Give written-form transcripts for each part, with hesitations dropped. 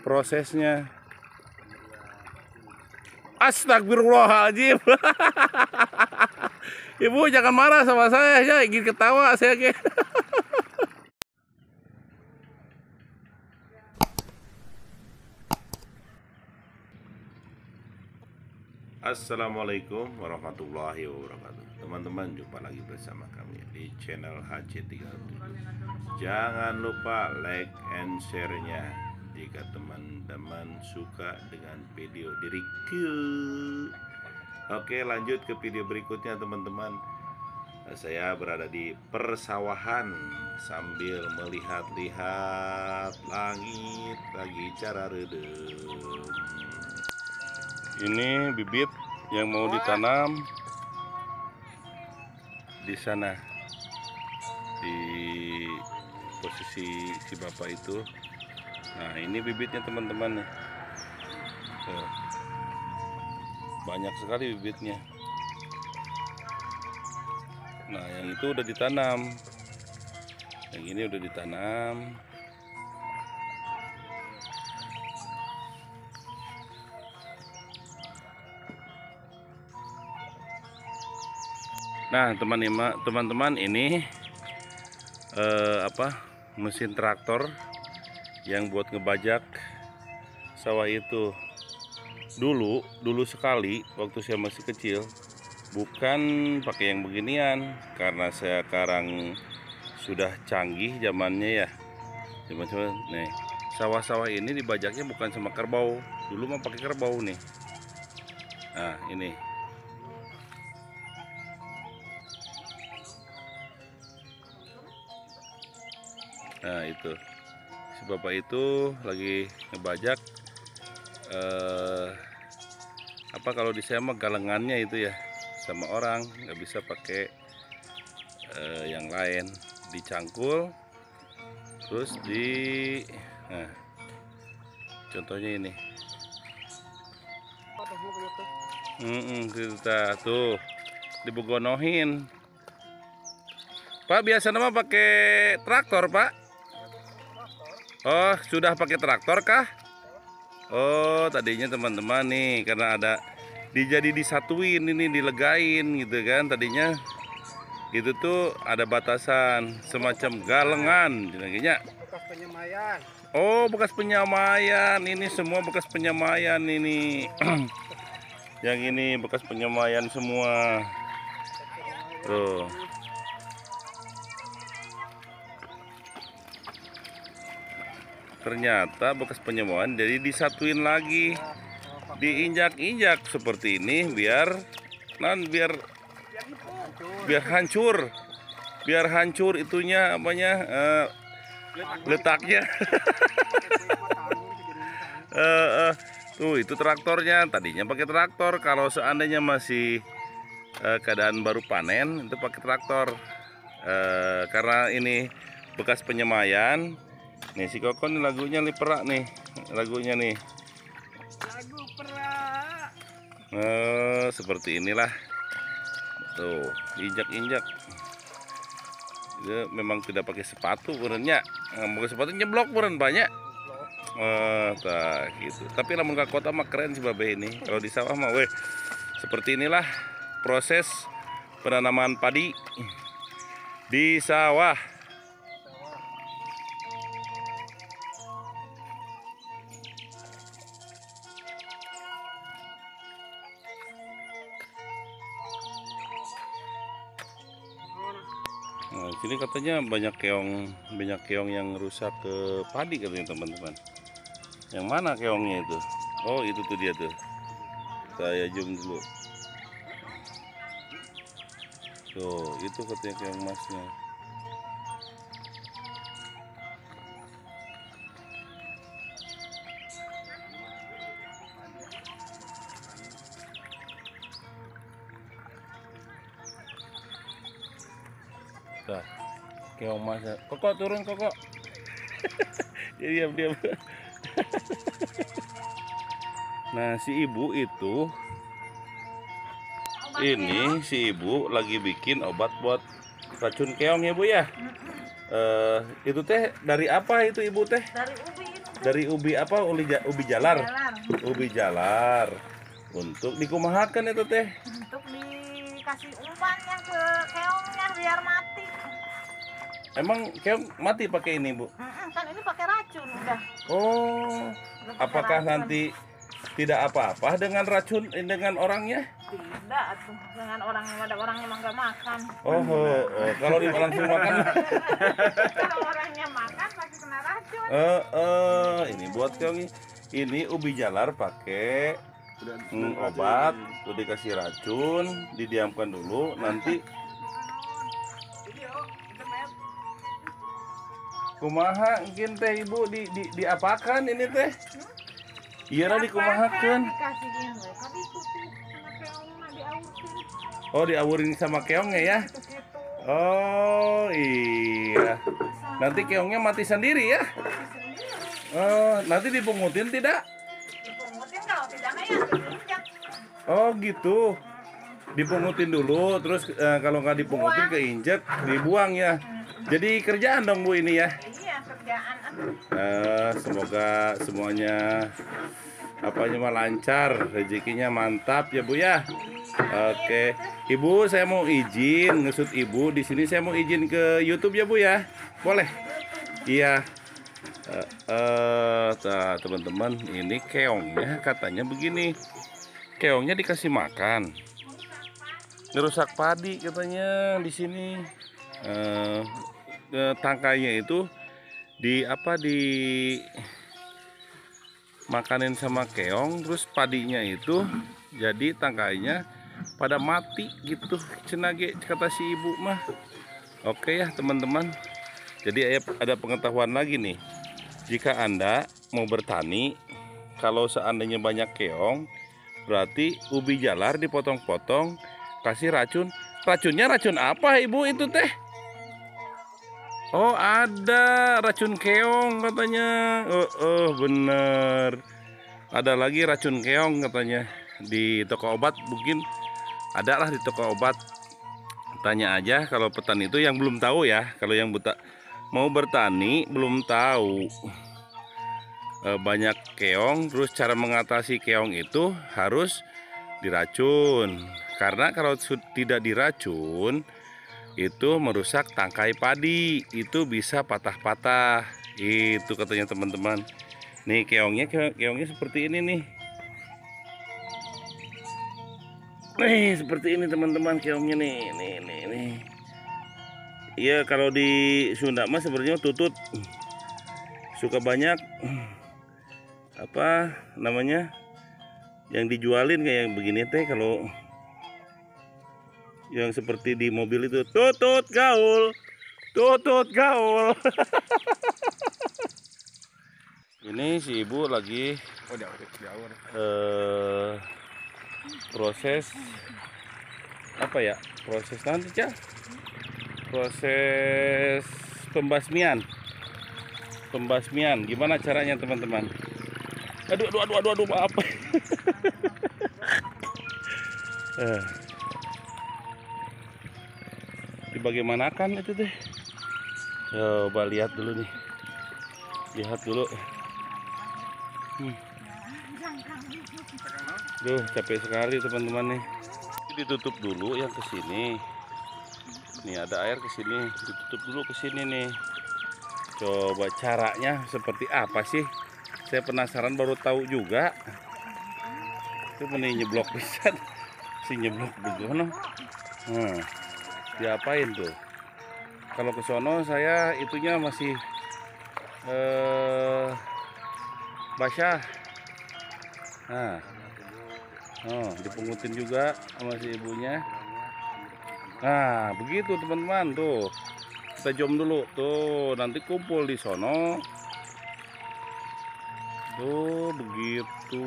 prosesnya. Astagfirullahaladzim. Ibu jangan marah sama saya, ya ingin ketawa saya. Assalamualaikum warahmatullahi wabarakatuh. Teman-teman, jumpa lagi bersama kami di channel HC37. Jangan lupa like and share-nya jika teman-teman suka dengan video diriku. Oke, lanjut ke video berikutnya teman-teman. Saya berada di persawahan sambil melihat-lihat langit lagi cara redem. Ini bibit yang mau ditanam di sana, di posisi si bapak itu. Nah, ini bibitnya teman-teman nih. Banyak sekali bibitnya. Nah, yang itu udah ditanam, yang ini udah ditanam. Nah, teman-teman, ini mesin traktor yang buat ngebajak sawah itu. Dulu sekali waktu saya masih kecil, bukan pakai yang beginian, karena sekarang sudah canggih zamannya ya. Nih, sawah-sawah ini dibajaknya bukan sama kerbau. Dulu mah pakai kerbau nih. Nah, ini. Nah, itu si bapak itu lagi ngebajak kalau di saya mah galengannya itu ya, sama orang nggak bisa pakai yang lain, dicangkul terus nah, contohnya ini kita tuh dibegonohin. Pak, biasa nama pakai traktor, Pak? Oh, sudah pakai traktor kah? Oh, tadinya teman-teman nih, karena ada jadi disatuin ini, dilegain gitu kan. Tadinya itu tuh ada batasan semacam galengan jadinya. Bekas penyemaian. Oh, bekas penyemaian. Ini semua bekas penyemaian ini. Yang ini bekas penyemaian semua. Tuh. Ternyata bekas penyemaian jadi disatuin lagi, diinjak-injak seperti ini biar hancur itunya apanya, letaknya. Tuh, itu traktornya. Tadinya pakai traktor. Kalau seandainya masih keadaan baru panen, itu pakai traktor. Karena ini bekas penyemaian. Nih si Koko nih lagunya perak nih, lagunya nih. Lagu perak. Seperti inilah. Tuh, injak-injak. Dia memang tidak pakai sepatu berennya. Pakai sepatu nyeblok beren banyak. Gitu. Tapi lamun ke kota mah keren sih babe ini. Kalau di sawah mah seperti inilah proses penanaman padi di sawah. Nah, sini katanya banyak keong yang rusak ke padi katanya teman-teman. Yang mana keongnya itu? Oh, itu tuh dia tuh. Saya zoom dulu. Tuh, itu katanya keong emasnya. Nah, keong emasnya. Koko turun, Koko. Diam. Nah, si ibu itu si ibu lagi bikin obat buat racun keong ya Bu ya. Itu teh dari apa itu Ibu teh? Dari ubi itu. Dari ubi apa? Ubi jalar. Jalar. Ubi jalar. Untuk dikumahakan itu teh. Untuk dikasih umpannya ke keongnya biar mati. Emang keong mati pakai ini, Bu? Kan ini pakai racun udah. Oh. Udah pakai Apakah racun. nanti tidak apa-apa dengan racun dengan orangnya? Tidak tuh, dengan orangnya ada orangnya mah nggak makan. Oh, kalau langsung makan. Kalau orangnya makan pasti kena racun. Ini buat keong. Ini ubi jalar pakai obat, udah dikasih racun, didiamkan dulu, nanti kumaha mungkin teh ibu diapakan ini teh? Iya lah dikumahakan. Dikasihin we, tapi tutup sama keongnya diawurin. Oh diawurin sama keongnya ya? Gitu. Oh iya. Nanti keongnya mati sendiri ya? Oh nanti dipungutin tidak? Dipungutin kalau tidak ya diinjak. Oh gitu. Dipungutin dulu, terus kalau nggak dipungutin keinjek, dibuang ya. Jadi kerjaan dong Bu ini ya. Iya kerjaan. Semoga semuanya apanya mah lancar, rezekinya mantap ya Bu ya. Oke, Ibu saya mau izin ngesut Ibu di sini, saya mau izin ke YouTube ya Bu ya. Boleh? Iya. Teman-teman, ini keongnya katanya begini. Keongnya dikasih makan. Ngerusak padi katanya di sini. Tangkainya itu makanin sama keong, terus padinya itu jadi tangkainya pada mati gitu cenage kata si ibu mah. Oke ya teman-teman, jadi ada pengetahuan lagi nih, jika Anda mau bertani, kalau seandainya banyak keong berarti ubi jalar dipotong-potong, kasih racun. Racunnya racun apa ibu itu teh? Oh ada racun keong katanya. Bener. Ada lagi racun keong katanya di toko obat, mungkin ada lah di toko obat. Tanya aja kalau petani itu yang belum tahu ya. Kalau yang mau bertani belum tahu banyak keong, terus cara mengatasi keong itu harus diracun. Karena kalau tidak diracun itu merusak tangkai padi, itu bisa patah-patah. Itu katanya teman-teman. Nih keongnya seperti ini nih. Nih seperti ini teman-teman keongnya nih. Nih. Iya kalau di Sunda mah sebenarnya tutut. Suka banyak apa namanya? Yang dijualin kayak yang begini teh, kalau yang seperti di mobil itu tutut gaul. Ini si ibu lagi proses apa ya, proses nanti Cak, proses pembasmian. Gimana caranya teman-teman? Aduh maaf. Bagaimanakan itu teh? Coba lihat dulu nih. Duh, capek sekali teman-teman nih. Ditutup dulu yang kesini. Nih ada air kesini, ditutup dulu kesini nih. Coba caranya seperti apa sih? Saya penasaran, baru tahu juga. Itu mending nyeblok pisan. Si nyeblok begono. Diapain tuh? Kalau ke sono saya itunya masih basah. Nah, dipungutin juga sama si ibunya. Nah, begitu teman-teman tuh. Kita jom dulu tuh, nanti kumpul di sono. Tuh begitu.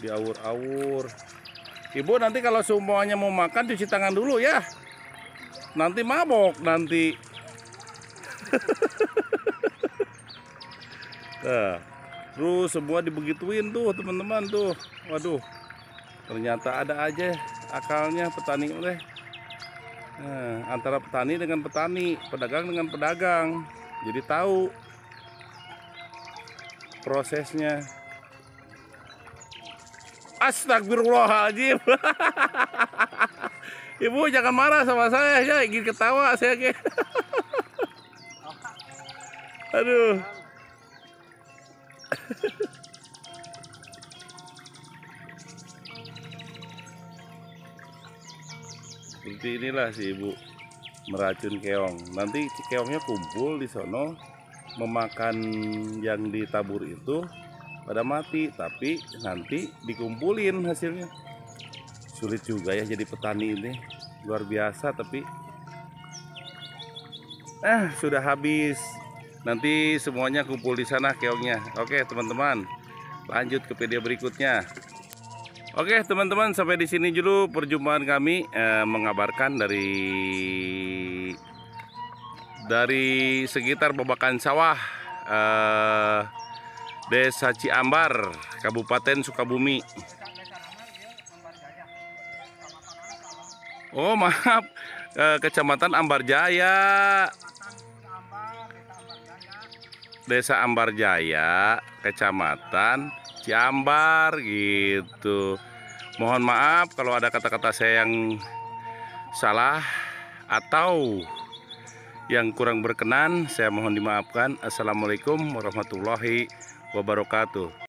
Diawur-awur. Ibu nanti kalau semuanya mau makan cuci tangan dulu ya. Nanti mabok nanti. Nah, terus semua dibegituin tuh teman-teman tuh. Waduh, ternyata ada aja akalnya petani oleh. Nah, antara petani dengan petani, pedagang dengan pedagang. Jadi tahu. prosesnya. Astagfirullahaladzim. Ibu jangan marah sama saya, ya ingin ketawa saya kayak. Aduh. Seperti inilah si ibu meracun keong. Nanti keongnya kumpul di sono memakan yang ditabur itu pada mati, tapi nanti dikumpulin hasilnya. Sulit juga ya jadi petani ini, luar biasa. Tapi sudah habis. Nanti semuanya kumpul di sana keongnya. Oke teman-teman, lanjut ke video berikutnya. Oke teman-teman, sampai di sini dulu perjumpaan kami, mengabarkan dari sekitar Babakan Sawah, Desa Ciambar, Kabupaten Sukabumi. Oh maaf, Kecamatan Ambarjaya, Desa Ambarjaya, Kecamatan Ciambar gitu. Mohon maaf kalau ada kata-kata saya yang salah atau yang kurang berkenan, saya mohon dimaafkan. Assalamualaikum warahmatullahi wabarakatuh.